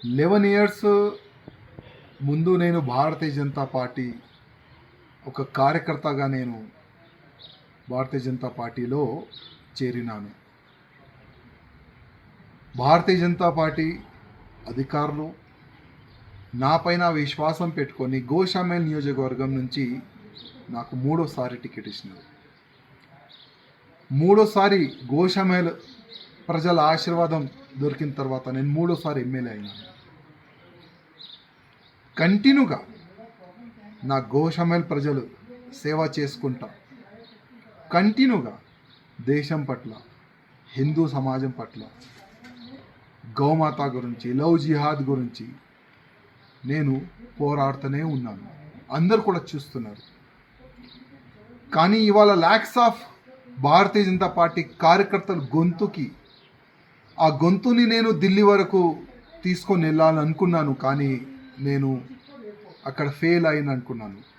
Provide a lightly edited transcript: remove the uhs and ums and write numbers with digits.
11 years ముందు నేను Bharatiya Janata party ఒక కార్యకర్తగా నేను భారతీయ జనతా పార్టీలో చేరినాను. భారతీయ జనతా పార్టీ అధికారులు నాపైన విశ్వాసం పెట్టుకొని గోషామేల్ నియోజకవర్గం నుంచి నాకు మూడోసారి టికెట్ ఇచ్చినారు. మూడోసారి గోషామేల్ ప్రజల ఆశీర్వాదం దొరికిన తర్వాత నేను మూడోసారి ఎమ్మెల్యే అయినాను. కంటిన్యూగా నా గోషామేల్ ప్రజలు సేవ చేసుకుంటా కంటిన్యూగా దేశం పట్ల, హిందూ సమాజం పట్ల, గౌమాత గురించి, లవ్ జిహాద్ గురించి నేను పోరాడుతూనే ఉన్నాను. అందరు కూడా చూస్తున్నారు. కానీ ఇవాళ ల్యాక్స్ ఆఫ్ భారతీయ జనతా పార్టీ కార్యకర్తల గొంతుకి ఆ గొంతుని నేను ఢిల్లీ వరకు తీసుకొని వెళ్ళాలని అనుకున్నాను. కానీ నేను అక్కడ ఫెయిల్ అయిన అనుకున్నాను.